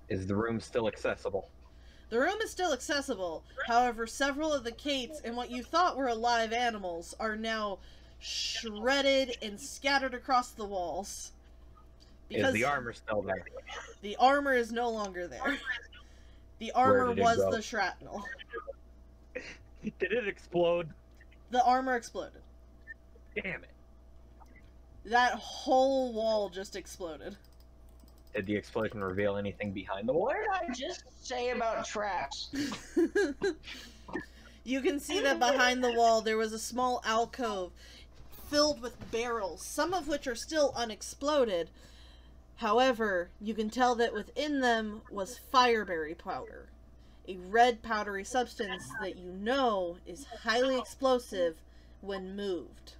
Is the room still accessible? The room is still accessible. However, several of the cates and what you thought were alive animals are now shredded and scattered across the walls. Is Because the armor still there? the armor is no longer there. The Where armor did it was go? the shrapnel. Did it explode? The armor exploded. Damn it. That whole wall just exploded. Did the explosion reveal anything behind the wall? What did I just say about traps? You can see that behind the wall there was a small alcove filled with barrels, some of which are still unexploded. However, you can tell that within them was fireberry powder, a red powdery substance that you know is highly explosive when moved.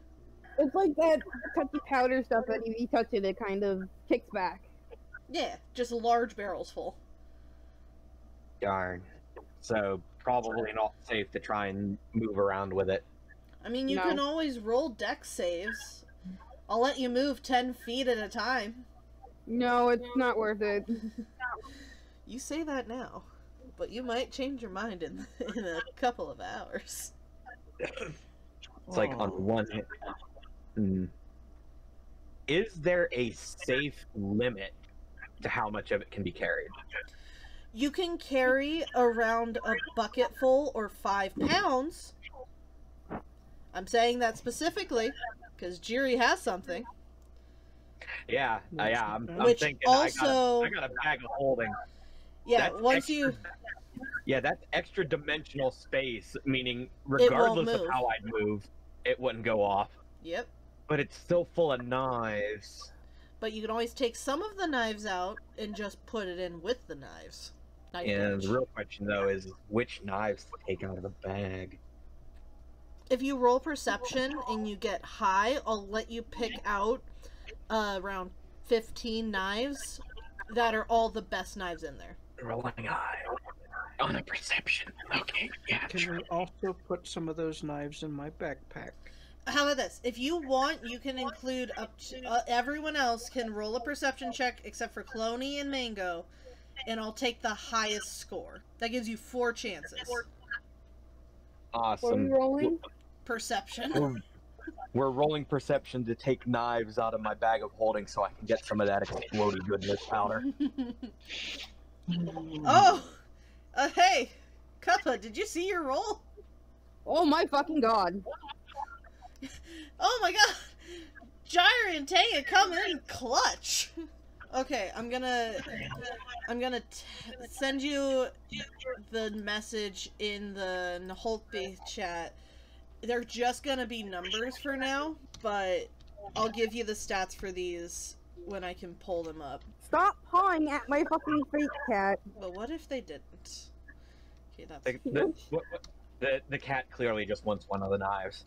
It's like that touchy powder stuff that if you touch it, it kind of kicks back. Yeah, just large barrels full. Darn. So, probably not safe to try and move around with it. I mean, you No. can always roll dex saves. I'll let you move 10 feet at a time. No, it's not worth it. You say that now, but you might change your mind in a couple of hours. It's like on one hit. Is there a safe limit to how much of it can be carried? You can carry around a bucket full or 5 pounds. I'm saying that specifically because Jiri has something. Yeah, I'm Which thinking also- I got a bag of holding. Yeah, That's once extra, you... Yeah, that's extra dimensional space, meaning won't regardless of move. how I'd move, it wouldn't go off. Yep. But it's still full of knives. But you can always take some of the knives out and just put it in with the knives. Knife And bench. the real question, though, is which knives to take out of the bag. If you roll perception and you get high, I'll let you pick out around 15 knives that are all the best knives in there. Rolling high on a perception. Okay, yeah. Can we also put some of those knives in my backpack? How about this? If you want, you can include up to... everyone else can roll a perception check except for Cloney and Mango, and I'll take the highest score. That gives you 4 chances. What are Awesome. we rolling? Perception. We're rolling perception to take knives out of my bag of holding so I can get some of that explodey goodness powder. Oh! Hey! Cuppa, did you see your roll? Oh my fucking god. Oh my god! Gyre and Tanga come in clutch! Okay, I'm gonna send you the message in the Nholtby chat. They're just gonna be numbers for now, but I'll give you the stats for these when I can pull them up. Stop pawing at my fucking fake cat. But what if they didn't? Okay, that's... The cat clearly just wants one of the knives.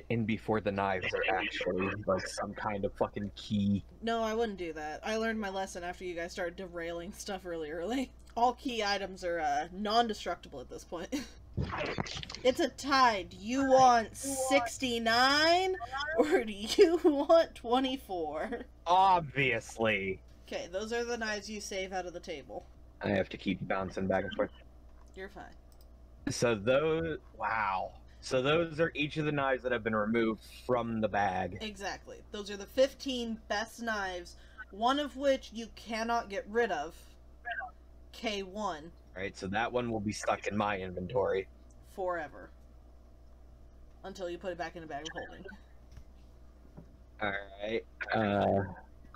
And before the knives are actually like some kind of fucking key. No, I wouldn't do that. I learned my lesson after you guys started derailing stuff really early. All key items are non-destructible at this point. It's a tie. Do you want 69 or do you want 24? Obviously. Okay, those are the knives you save out of the table. I have to keep bouncing back and forth. You're fine. So those, wow. So those are each of the knives that have been removed from the bag. Exactly. Those are the 15 best knives, one of which you cannot get rid of. K1. Right, so that one will be stuck in my inventory. Forever. Until you put it back in a bag of holding. Alright,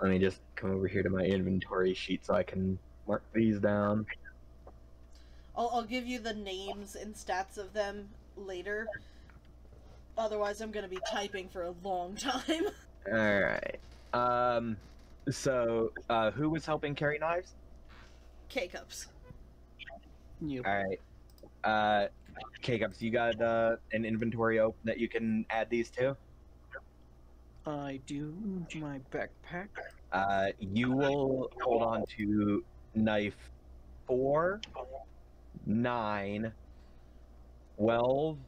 let me just come over here to my inventory sheet so I can mark these down. I'll give you the names and stats of them later. Otherwise, I'm gonna be typing for a long time. Alright. So, who was helping carry knives? K-cups. Yep. Alright. K-Cups, you got an inventory open that you can add these to? I do. My backpack. You will hold on to knife 4, 9, 12,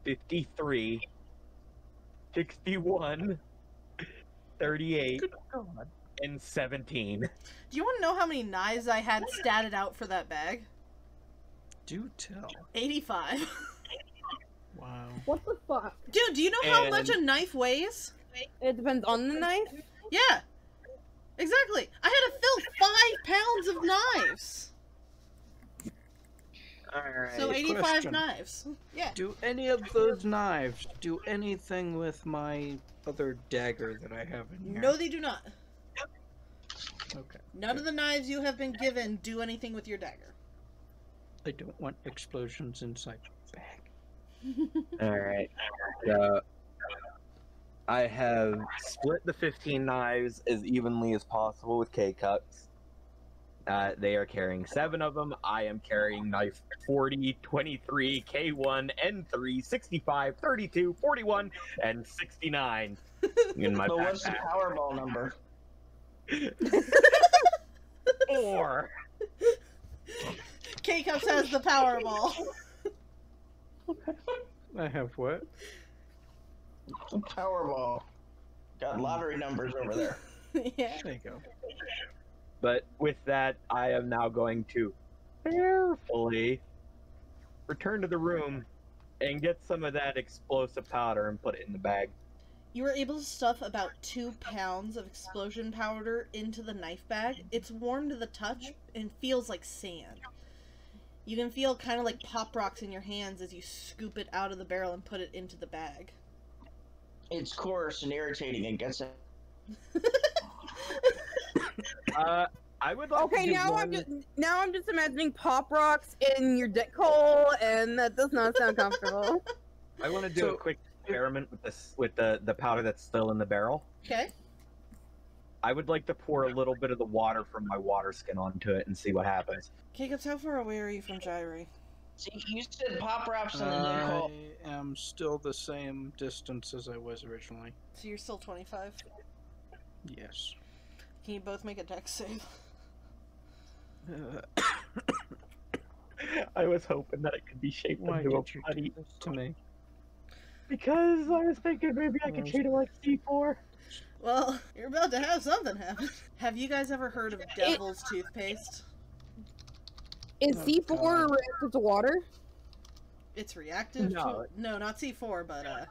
53, 61, 38, Good God. and 17. Do you want to know how many knives I had statted out for that bag? Do tell. 85. Wow. What the fuck? Dude, do you know how And- much a knife weighs? It depends on the knife. Yeah. Exactly. I had to fill 5 pounds of knives. Alright. So 85 question. knives. Yeah. Do any of those knives do anything with my other dagger that I have in here? No, they do not. Okay. None of the knives you have been given do anything with your dagger. I don't want explosions inside my bag. Alright. So, I have split the 15 knives as evenly as possible with K-Cups. They are carrying 7 of them. I am carrying knife 40, 23, K1, N3, 65, 32, 41, and 69 in my But what's the backpack. Powerball number? 4. K-Cups has the Powerball. I have what? Powerball. Got lottery numbers over there. Yeah. There you go. But with that, I am now going to carefully return to the room and get some of that explosive powder and put it in the bag. You were able to stuff about 2 pounds of explosion powder into the knife bag. It's warm to the touch and feels like sand. You can feel kind of like pop rocks in your hands as you scoop it out of the barrel and put it into the bag. It's coarse and irritating and gets it. I would like Okay, to do now one... I'm just imagining pop rocks in your dick hole, and that does not sound comfortable. I want to do So- a quick experiment with this, with the powder that's still in the barrel. Okay. I would like to pour a little bit of the water from my water skin onto it and see what happens. K-Cups, how far away are you from Gyri? See, you said pop wraps in the dick hole. I am still the same distance as I was originally. So you're still 25? Yes. Can you both make a dex save? I was hoping that it could be shaped Why into did a you putty. do this to me? Because I was thinking maybe I could Well, treat it like C4. Well, you're about to have something happen. Have you guys ever heard of Devil's Toothpaste? Is Oh, C4 God. reactive to water? It's reactive No. to... No, not C4, but,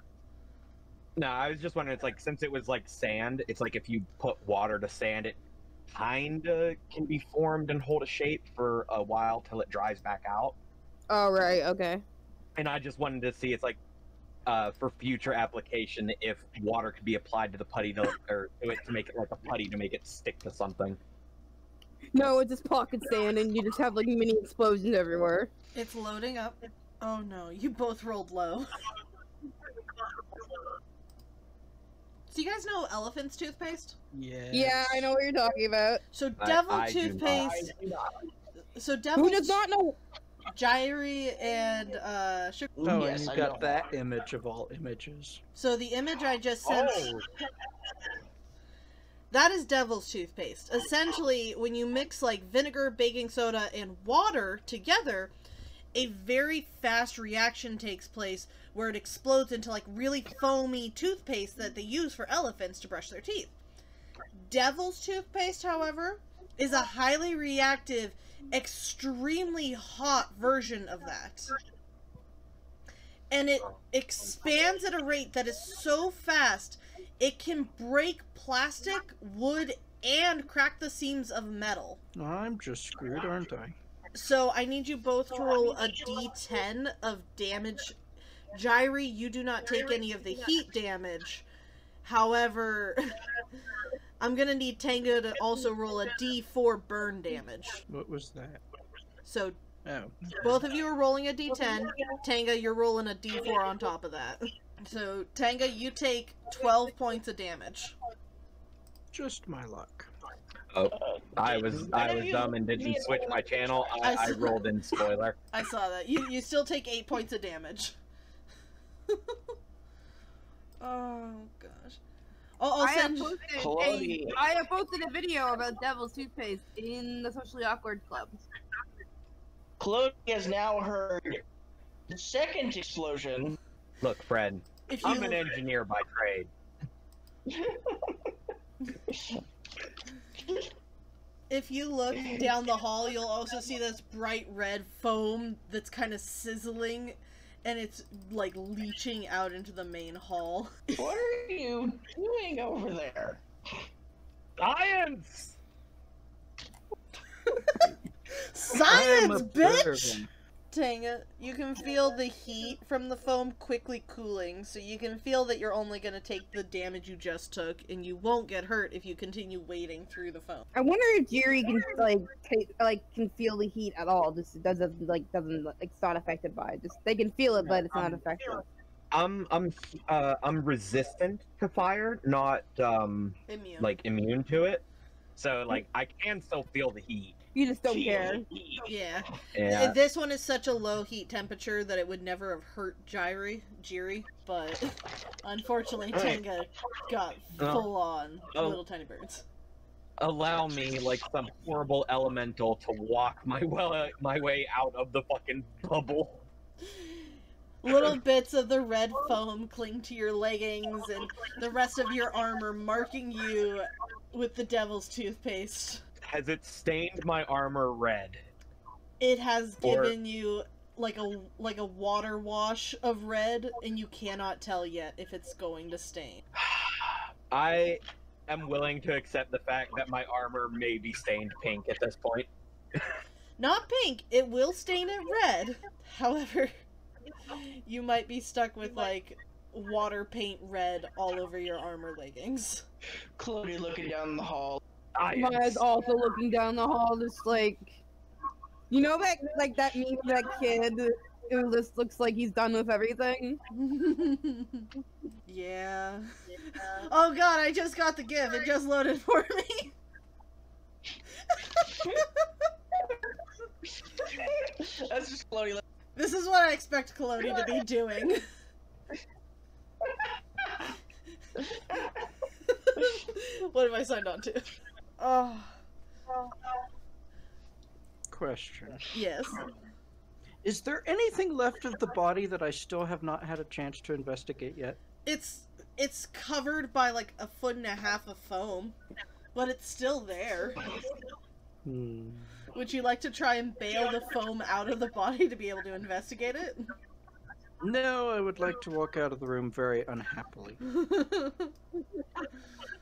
No, I was just wondering, it's like, since it was like sand, it's like if you put water to sand, it kinda can be formed and hold a shape for a while till it dries back out. Oh, right, okay. And I just wanted to see, it's like, for future application, if water could be applied to the putty to, or to it to make it like a putty to make it stick to something. No, it's just pocket sand, and you just have, like, mini explosions everywhere. it's loading up. Oh no, you both rolled low. So you guys know Elephant's Toothpaste? Yes. Yeah, I know what you're talking about. So I Devil do not. Toothpaste... So Who Devil's... does not know? Gyri and, Sugar... Oh, Yes, and you I got know. that image of all images. So the image I just sent... Oh, That is Devil's Toothpaste. Essentially, when you mix like vinegar, baking soda, and water together, a very fast reaction takes place where it explodes into like really foamy toothpaste that they use for elephants to brush their teeth. Devil's Toothpaste, however, is a highly reactive, extremely hot version of that. And it expands at a rate that is so fast it can break plastic, wood, and crack the seams of metal. I'm just screwed, aren't I? So I need you both to roll a d10 of damage. Gyri, you do not take any of the heat damage. However, I'm gonna need Tango to also roll a d4 burn damage. What was that? So Oh. both of you are rolling a d10. Tanga, you're rolling a d4 on top of that. So, Tanga, you take 12 points of damage. Just my luck. oh, I was dumb and didn't switch my channel. I rolled in spoiler. I saw that. You still take 8 points of damage. Oh, gosh. I'll send... I have posted a video about Devil's Toothpaste in the Socially Awkward Club. Chloe has now heard the second explosion. Look, Fred, If I'm an you... engineer by trade. If you look down the hall, you'll also see this bright red foam that's kind of sizzling, and it's like leaching out into the main hall. What are you doing over there? Science! Science, bitch! observing. Dang it. You can feel the heat from the foam quickly cooling, so you can feel that you're only going to take the damage you just took, and you won't get hurt if you continue wading through the foam. I wonder if Jerry can can feel the heat at all. Just doesn't it's not affected by it. Just they can feel it, but it's not affected. I'm resistant to fire, not Immune. like immune to it. So like I can still feel the heat. You just don't care. Yeah. Yeah. This one is such a low heat temperature that it would never have hurt Jiri, but unfortunately Tenga got full on little tiny birds. Allow me, like some horrible elemental, to walk my way out of the fucking bubble. Little bits of the red foam cling to your leggings and the rest of your armor, marking you with the devil's toothpaste. Has it stained my armor red? It has given you like a water wash of red, and you cannot tell yet if it's going to stain. I am willing to accept the fact that my armor may be stained pink at this point. Not pink, it will stain it red. However, you might be stuck with like water paint red all over your armor leggings. Chloe looking down the hall. Maya's also looking down the hall, just like, you know that that meme of that kid who just looks like he's done with everything. Yeah. Oh god, I just got the GIF. It just loaded for me. That's just Chloe. This is what I expect Colody to be doing. What have I signed on to? Oh. Question. Yes. Is there anything left of the body that I still have not had a chance to investigate yet? It's covered by like 1.5 feet of foam, but it's still there. Would you like to try and bail the foam out of the body to be able to investigate it? No, I would like to walk out of the room very unhappily.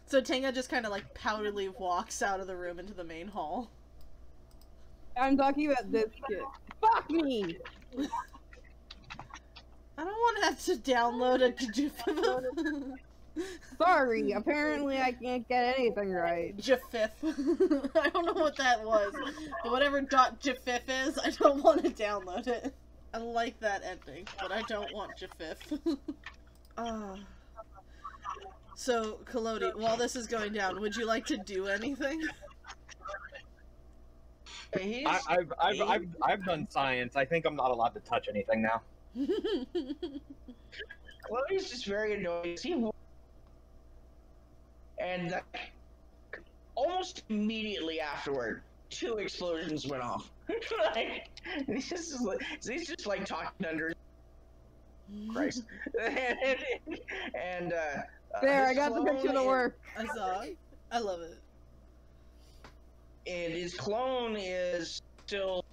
So Tenga just kind of like poutedly walks out of the room into the main hall. I'm talking about this kid. Fuck me! I don't want to have to download a GIF. Sorry, apparently I can't get anything right. GIF. I don't know what that was, but whatever .GIF is, I don't want to download it. I like that ending, but I don't want GIF. So, Colody, while this is going down, would you like to do anything? I've done science. I think I'm not allowed to touch anything now. Chloe's just very annoying. And almost immediately afterward, 2 explosions went off. Like, he's just like talking under. Christ. and there, I got the picture to work. I saw it. I love it. And his clone is still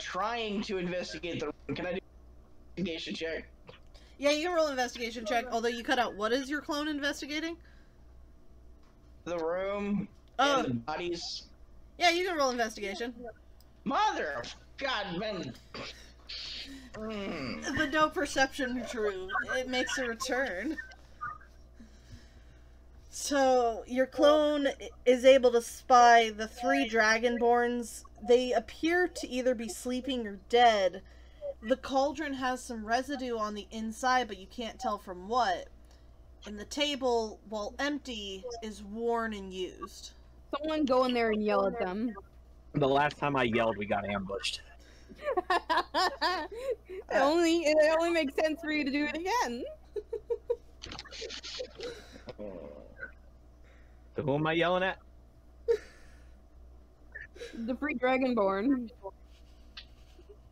trying to investigate the room. Can I do an investigation check? Yeah, you can roll an investigation check, although you cut out. What is your clone investigating? The room Oh. and the bodies. Yeah, you can roll investigation. Mother of God, man. The no perception true. It makes a return. So, your clone is able to spy the 3 dragonborns. They appear to either be sleeping or dead. The cauldron has some residue on the inside, but you can't tell from what. And the table, while empty, is worn and used. Someone go in there and yell at them. The last time I yelled, we got ambushed. It only makes sense for you to do it again. So who am I yelling at? The free dragonborn.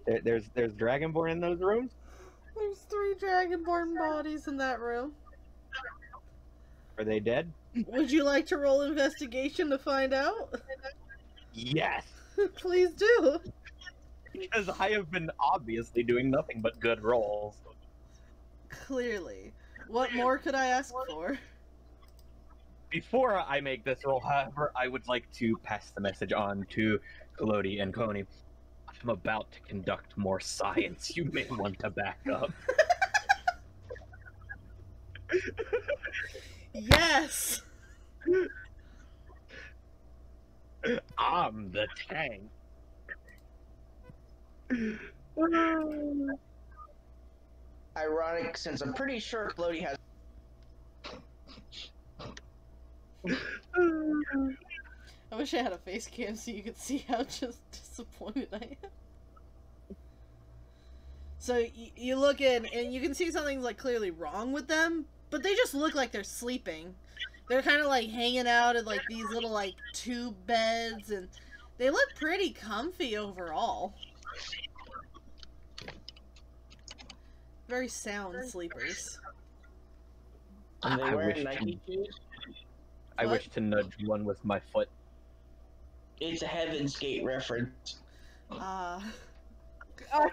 There's dragonborn in those rooms? There's 3 dragonborn bodies in that room. Are they dead? Would you like to roll investigation to find out? Yes, Please do. because I have been obviously doing nothing but good rolls. Clearly. What more could I ask for? Before I make this roll, however, I would like to pass the message on to Lodi and Coney. I'm about to conduct more science. You may want to back up. Yes! I'm the tank. Ironic, since I'm pretty sure Lodi has. I wish I had a face cam so you could see how just disappointed I am. So you look in and you can see something's like clearly wrong with them, but they just look like they're sleeping. They're kind of like hanging out in like these little like tube beds, and they look pretty comfy overall. Very sound sleepers. Are they I wearing wish Nike shoes? I What? wish to nudge one with my foot. It's a Heaven's Gate reference. Ah. I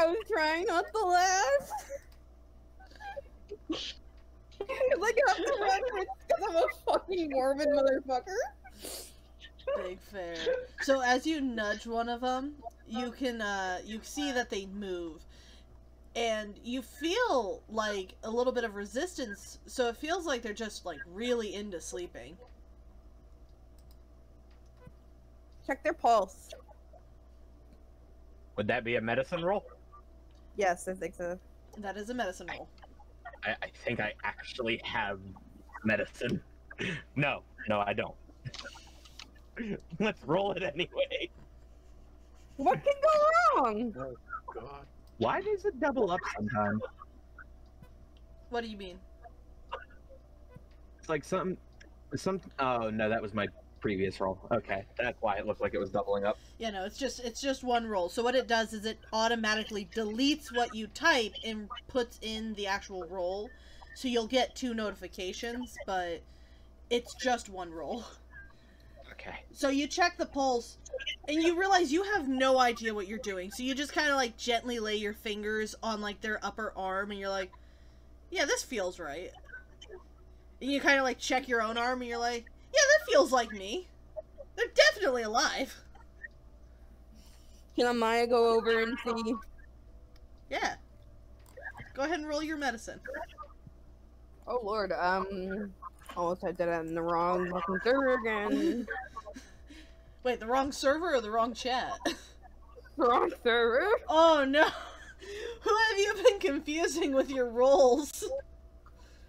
was trying not to laugh. Like I have to run because I'm a fucking Mormon motherfucker. Big fair. So as you nudge one of them, you can you see that they move, and you feel like a little bit of resistance. So it feels like they're just like really into sleeping. Check their pulse. Would that be a medicine roll? Yes, I think so. That is a medicine roll. I think I actually have medicine. No, I don't. Let's roll it anyway. What can go wrong? Oh God. Why does it double up sometimes? What do you mean? It's like some. Oh no, that was my previous roll. Okay, that's why it looked like it was doubling up. Yeah, no, it's just one roll. So what it does is it automatically deletes what you type and puts in the actual roll. So you'll get 2 notifications, but it's just one roll. Okay. So you check the pulse, and you realize you have no idea what you're doing. So you just kind of like gently lay your fingers on like their upper arm, and you're like, yeah, this feels right. And you kind of like check your own arm, and you're like, yeah, that feels like me. They're definitely alive. Can Amaya go over and see? Yeah. Go ahead and roll your medicine. Oh lord, almost I did it in the wrong fucking server again. Wait, the wrong server or the wrong chat? Wrong server. Oh no. Who have you been confusing with your rolls?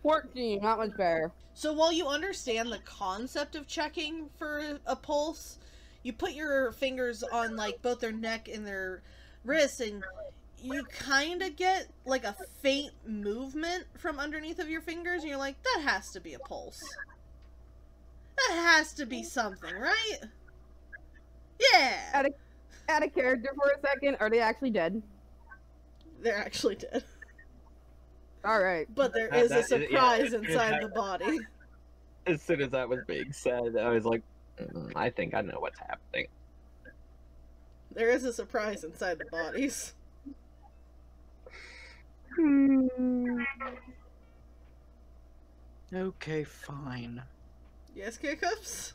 14, not much better. So while you understand the concept of checking for a pulse, you put your fingers on like both their neck and their wrists, and you kind of get like a faint movement from underneath of your fingers, and you're like, that has to be a pulse. That has to be something, right? Yeah! Out of character for a second, are they actually dead? They're actually dead. Alright. But there is a That- surprise yeah, inside the body. As soon as that was being said, I was like, I think I know what's happening. There is a surprise inside the bodies. Okay, fine. Yes, K-Cups?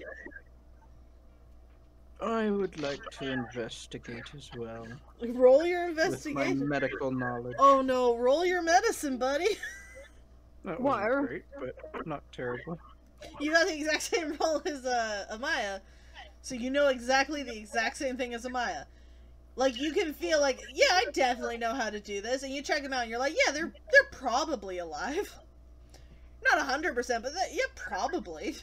I would like to investigate as well. Roll your With my investigation. medical knowledge. Oh no, roll your medicine, buddy. That Whatever. wasn't great, but not terrible. You got the exact same roll as Amaya, so you know exactly the exact same thing as Amaya. Like, you can feel like, yeah, I definitely know how to do this, and you check them out, and you're like, yeah, they're probably alive. Not 100%, but yeah, probably.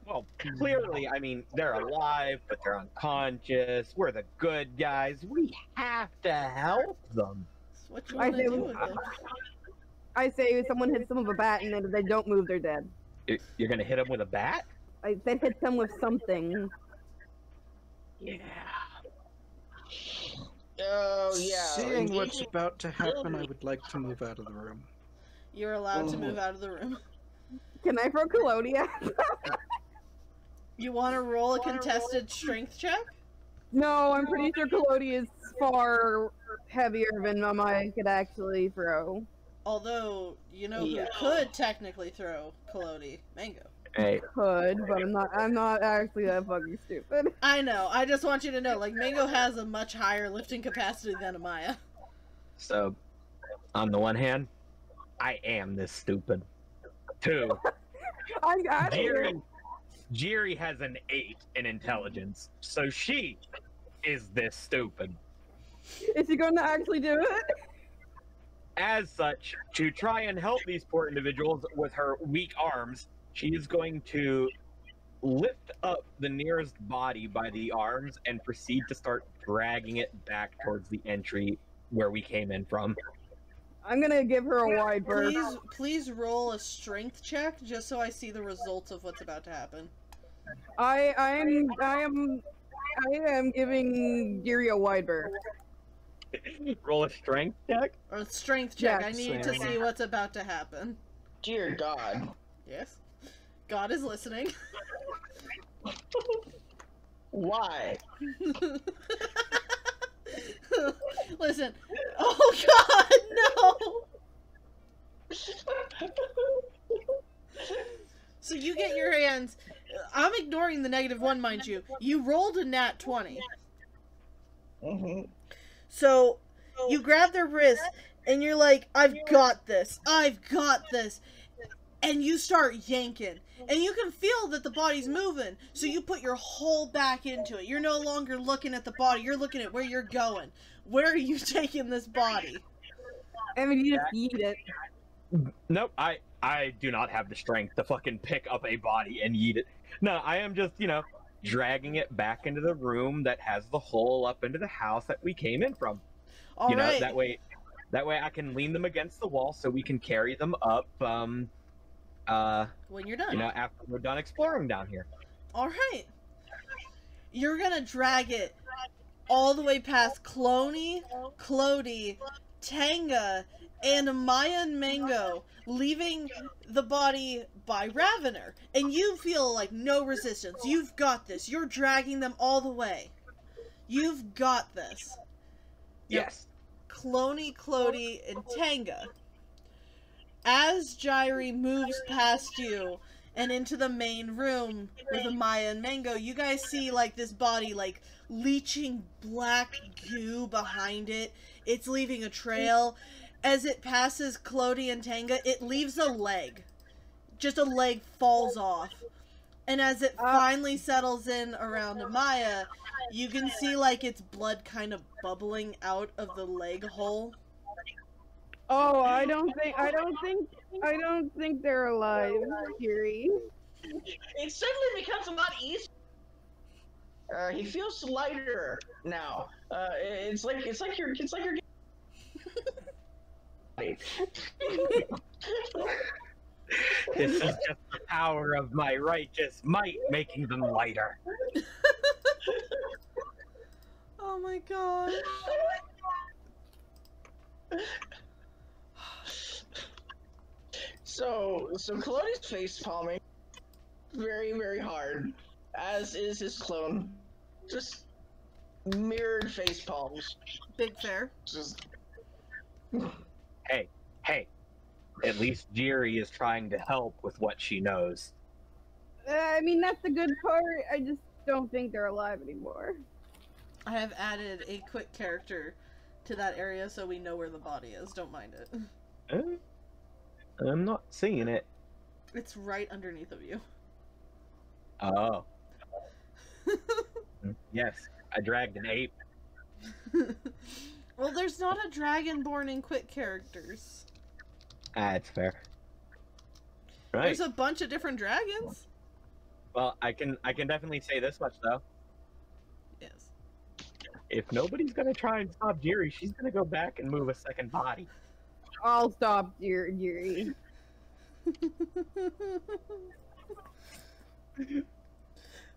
Well, clearly, I mean, they're alive, but they're unconscious. We're the good guys. We have to help them. So what you I want to say do we- with them? I say if someone hits them with a bat and then if they don't move, they're dead. You're gonna hit them with a bat? I said hit them with something. Yeah. Oh yeah. Seeing what's about to happen, I would like to move out of the room. You're allowed to move out of the room. Can I throw Colonia? You want to roll a contested strength check? No, I'm pretty sure Collodi is far heavier than Amaya could actually throw. Although, you know Yeah. who could technically throw Collodi? Mango. Hey, Could, but I'm not actually that fucking stupid. I know. I just want you to know, like, Mango has a much higher lifting capacity than Amaya. so, on the one hand, I am this stupid. 2, I got it. Jiri has an 8 in intelligence, so she is this stupid. Is he going to actually do it? As such, to try and help these poor individuals with her weak arms, she is going to lift up the nearest body by the arms and proceed to start dragging it back towards the entry where we came in from. I'm gonna give her a wide berth. Please roll a strength check just so I see the results of what's about to happen. I am giving Yuri a wide berth. Roll a strength check. Or a strength check. Yeah, I need to same. see what's about to happen. Dear God. Yes. God is listening. Why? Listen. Oh God, no! So you get your hands. I'm ignoring the -1, mind you. You rolled a nat 20. Mm-hmm. So you grab their wrist and you're like, I've got this. I've got this. And you start yanking. And you can feel that the body's moving. So you put your whole back into it. You're no longer looking at the body. You're looking at where you're going. Where are you taking this body? I mean, you just eat it. Nope, I do not have the strength to fucking pick up a body and eat it. No, I am just, dragging it back into the room that has the hole up into the house that we came in from. All right. That way I can lean them against the wall so we can carry them up, When you're done. after we're done exploring down here. All right. You're gonna drag it all the way past Cloney, Clody, Tanga, and Maya and Mango, leaving the body by Ravener. And you feel like no resistance. You've got this. You're dragging them all the way. You've got this. Yes. Cloney, Clody, and Tanga. As Jiri moves past you and into the main room with Amaya and Mango, you guys see, like, this body, like, leaching black goo behind it. It's leaving a trail. As it passes Clody and Tanga, it leaves a leg. Just a leg falls off. And as it finally settles in around Amaya, you can see, like, its blood kind of bubbling out of the leg hole. Oh, I don't think they're alive, Yuri. It suddenly becomes a lot easier. He feels lighter now. It's like you're This is just the power of my righteous might making them lighter. Oh my god. So Clody's face palming very, very hard, as is his clone. Just mirrored face palms. Big fair. Just Hey, at least Jiri is trying to help with what she knows. I mean, that's the good part. I just don't think they're alive anymore. I have added a quick character to that area so we know where the body is. Don't mind it. I'm not seeing it. It's right underneath of you. Oh. Yes, I dragged an ape. Well, there's not a dragonborn in quick characters. That's fair. Right. There's a bunch of different dragons. Well, I can definitely say this much though. Yes. If nobody's gonna try and stop Jiri, she's gonna go back and move a second body. I'll stop Yuri.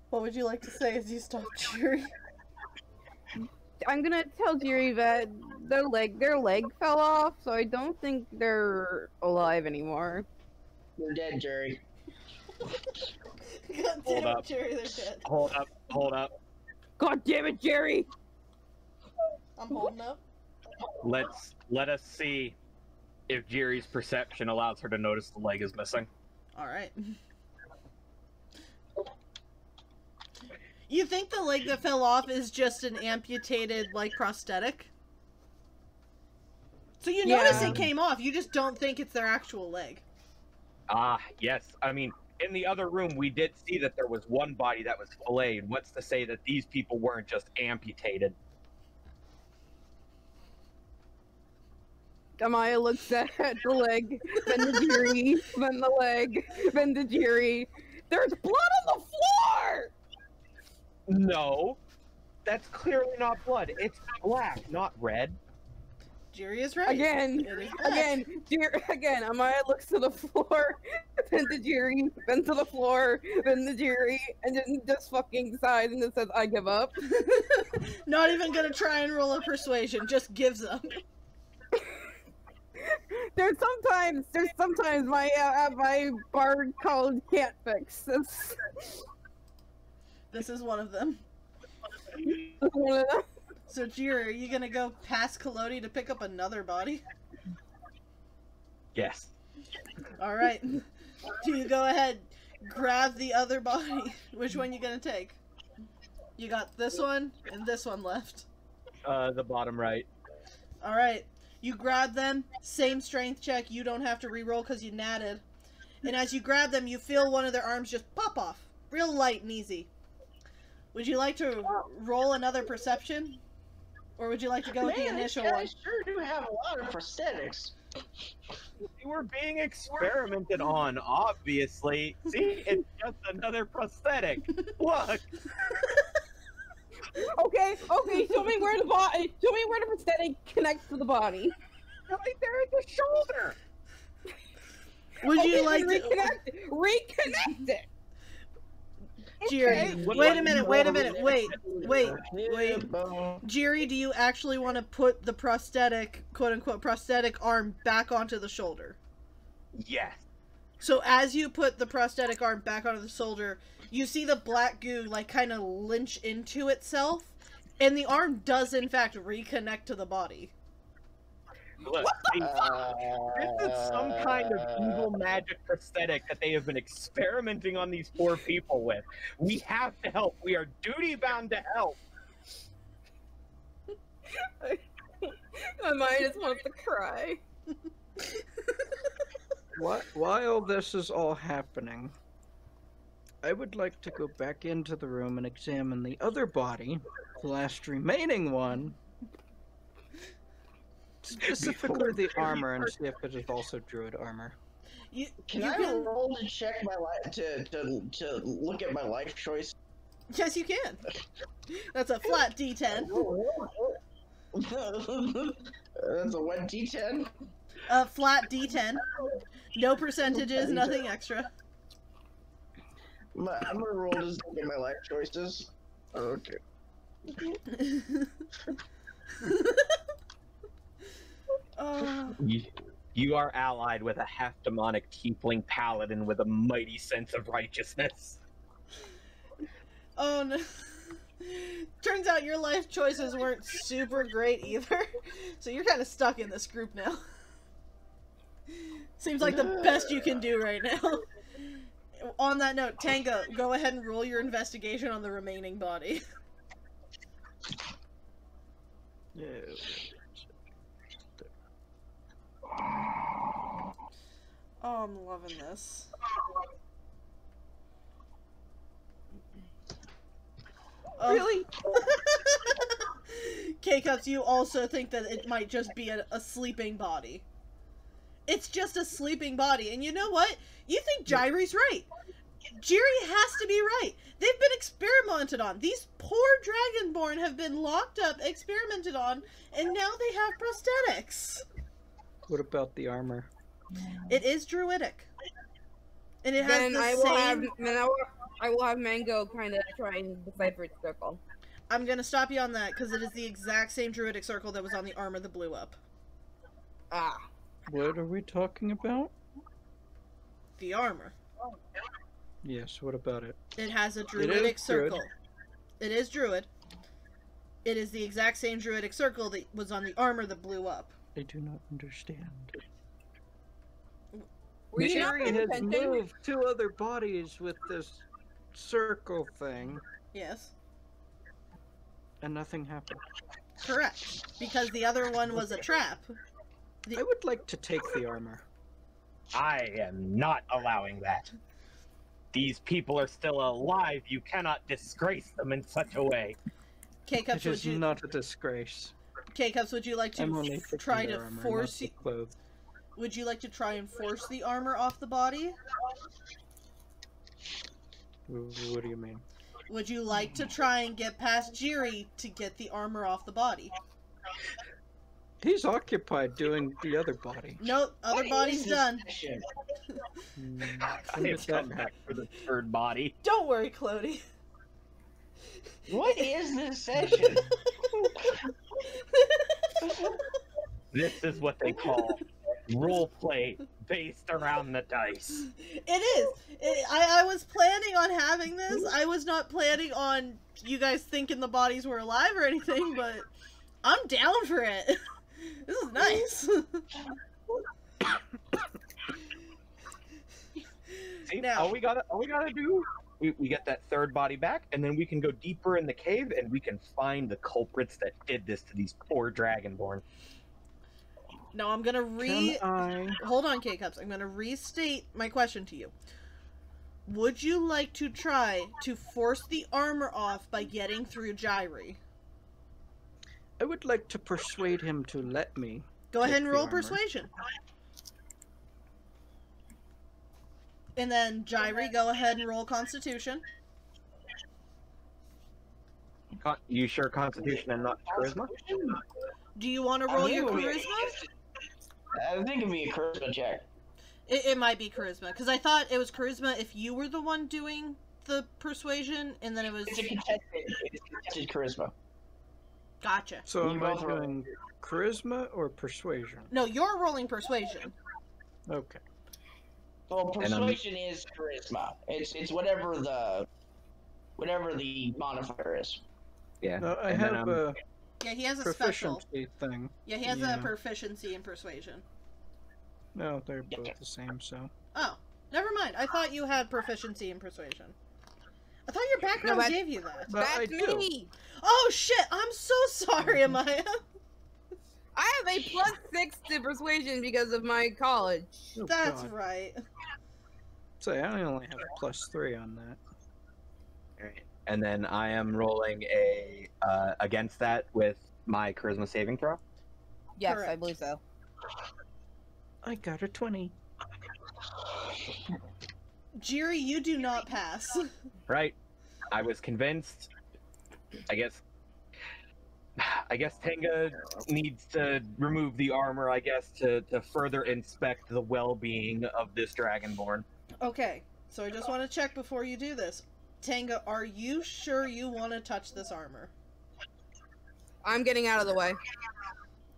What would you like to say as you stop Jiri? I'm gonna tell Yuri that their leg fell off, so I don't think they're alive anymore. you're dead, Jerry. God Hold damn it, up. Jerry, they're dead. Hold up, hold up. God damn it, Jerry! I'm holding up. Let us see if Jiri's perception allows her to notice the leg is missing. Alright. You think the leg that fell off is just an amputated, like, prosthetic? So you notice Yeah. it came off, you just don't think it's their actual leg. Ah, yes. I mean, in the other room, we did see that there was one body that was filleted. What's to say that these people weren't just amputated? Amaya looks at the leg, then the Jiri, then the leg, then the Jiri. There's blood on the floor! No. That's clearly not blood. It's black, not red. Jerry is right. Again, It is black. again, Amaya looks to the floor, then the Jiri, then to the floor, then the Jiri, and then just fucking decides and just says, I give up. Not even gonna try and roll a persuasion, just gives up. There's sometimes my bard called can't fix. This is one of them. That's one of them. So, Jiri, are you gonna go past Kalodi to pick up another body? Yes. Alright. Do you go ahead, grab the other body? Which one you gonna take? You got this one and this one left. The bottom right. Alright. You grab them, same strength check, you don't have to reroll because you natted. And as you grab them, you feel one of their arms just pop off. Real light and easy. Would you like to roll another perception? Or would you like to go with the initial these one? guys sure do have a lot of prosthetics. You were being experimented on, obviously. See, it's just another prosthetic. Look. Okay, show me where the prosthetic connects to the body. Right there at the shoulder. Would Okay, you like then to... reconnect it? Jiri, Okay. wait a minute, wait. Jiri, do you actually want to put the prosthetic, quote-unquote, prosthetic arm back onto the shoulder? Yes. So as you put the prosthetic arm back onto the shoulder, you see the black goo, like, kind of lynch into itself, and the arm does, in fact, reconnect to the body. Look, this is some kind of evil magic prosthetic that they have been experimenting on these poor people with. We have to help. We are duty-bound to help. My mind just wants to cry. While this is all happening, I would like to go back into the room and examine the other body, the last remaining one, specifically the armor, and see if it is also druid armor. Can I roll to check my life to look at my life choice? Yes, you can. That's a flat D10. That's a what D10? A flat D10. No percentages, nothing extra. I'm gonna roll to look at my life choices. Okay. You are allied with a half-demonic tiefling paladin with a mighty sense of righteousness. Oh no. Turns out your life choices weren't super great either. So you're kind of stuck in this group now. Seems like the best you can do right now. On that note, Tango, go ahead and roll your investigation on the remaining body. Yeah. Oh, I'm loving this. Oh. Really? K-Cups, you also think that it might just be a sleeping body. It's just a sleeping body, and you know what? You think Jiri's right. Jiri has to be right. They've been experimented on. These poor Dragonborn have been locked up, experimented on, and now they have prosthetics. What about the armor? It is druidic. And it has Then the I will same... I will have Mango kind of try and decipher its circle. I'm gonna stop you on that, because it is the exact same druidic circle that was on the armor that blew up. Ah. What are we talking about? The armor. Yes, what about it? It has a is druidic druid. circle. It is druid. It is the exact same druidic circle that was on the armor that blew up. I do not understand. Were you not Jerry paying has attention? moved 2 other bodies with this circle thing, Yes. and nothing happened. Correct. Because the other one was a trap. I would like to take the armor. I am not allowing that. These people are still alive. You cannot disgrace them in such a way. K-Cups, It would is you... not a disgrace. K-Cups, would you like I'm only to taking try their to armor, force... not the clothes. Would you like to try and force the armor off the body? What do you mean? Would you like to try and get past Jiri to get the armor off the body? He's occupied doing the other body. No, other What body's is this done. session? I have come back for the third body. Don't worry, Clody. What is this session? This is what they call roleplay based around the dice. It is. I was planning on having this. I was not planning on you guys thinking the bodies were alive or anything, but I'm down for it. This is nice. See, Now- all we gotta do, we get that third body back, and then we can go deeper in the cave, and we can find the culprits that did this to these poor Dragonborn. Now I'm gonna Can I? Hold on, K-Cups. I'm gonna restate my question to you. Would you like to try to force the armor off by getting through Jiri? I would like to persuade him to let me. Go take ahead and the roll armor. persuasion. And then Jiri, go ahead and roll Constitution. You sure Constitution and not Charisma? Do you want to I roll think your it would be- charisma? I think it'd be a charisma check. It might be charisma, because I thought it was charisma if you were the one doing the persuasion, and then it was... It's a contested charisma. Gotcha. So You am I both roll. doing charisma or persuasion? No, you're rolling persuasion. Okay. Well, And, persuasion is charisma. It's whatever the modifier is. Yeah. No, I And then, have a Yeah, he has a special. proficiency thing. Yeah, he has a Yeah. proficiency in persuasion. No, they're Yeah. both the same, so. Oh, never mind. I thought you had proficiency in persuasion. I thought your background No, but- gave you that. But I That's do. me! Oh shit! I'm so sorry, Amaya. I have a +6 to persuasion because of my college. Oh, That's God. right. Say, I only have a +3 on that. Alright. And then I am rolling a against that with my charisma saving throw. Yes, I Correct. believe so. I got a 20. Jiri, you do not pass. Right. I was convinced. I guess Tenga needs to remove the armor, I guess, to further inspect the well-being of this Dragonborn. Okay, so I just want to check before you do this. Tanga, are you sure you want to touch this armor? I'm getting out of the way.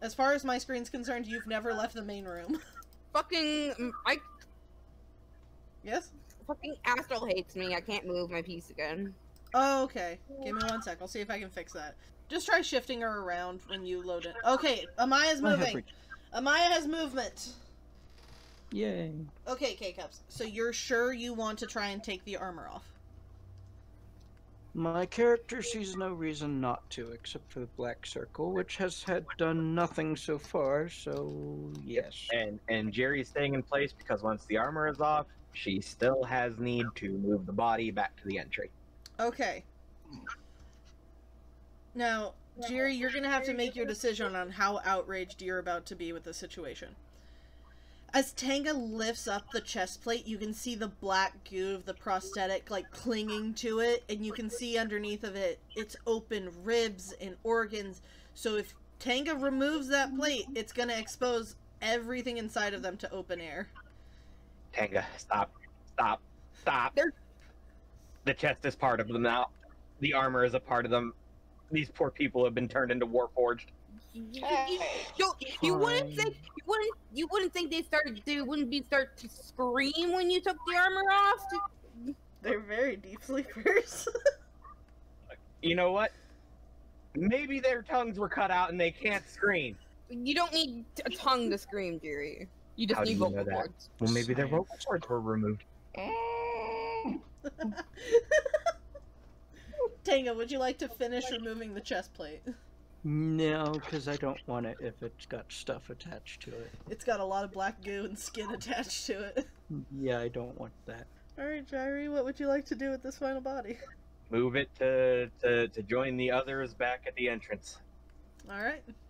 As far as my screen's concerned, you've never left the main room. Fucking Yes? fucking Astral hates me. I can't move my piece again. Oh, okay. Give me 1 sec. I'll see if I can fix that. Just try shifting her around when you load it. Okay, Amaya's I have moving. reached- Amaya has movement. Yay. Okay, K-Cups. So you're sure you want to try and take the armor off? My character sees no reason not to, except for the black circle, which has had done nothing so far, so yes. And Jerry's staying in place because once the armor is off, she still has need to move the body back to the entry. Okay. Now, Jerry, you're gonna have to make your decision on how outraged you're about to be with the situation. As Tanga lifts up the chest plate, you can see the black goo of the prosthetic, like, clinging to it, and you can see underneath of it, it's open ribs and organs. So if Tanga removes that plate, it's gonna expose everything inside of them to open air. Tenga, stop. They're- The chest is part of them now. The armor is a part of them. These poor people have been turned into Warforged. You wouldn't think you wouldn't think they wouldn't start to scream when you took the armor off? They're very deep sleepers. You know what? Maybe their tongues were cut out and they can't scream. You don't need a tongue to scream, Jerry. You just How do need you know vocal that? cords. Well, maybe their Science. vocal cords were removed. Tango, would you like to finish removing the chest plate? No, because I don't want it if it's got stuff attached to it. It's got a lot of black goo and skin attached to it. Yeah, I don't want that. Alright, Jairi, what would you like to do with this final body? Move it to join the others back at the entrance. Alright.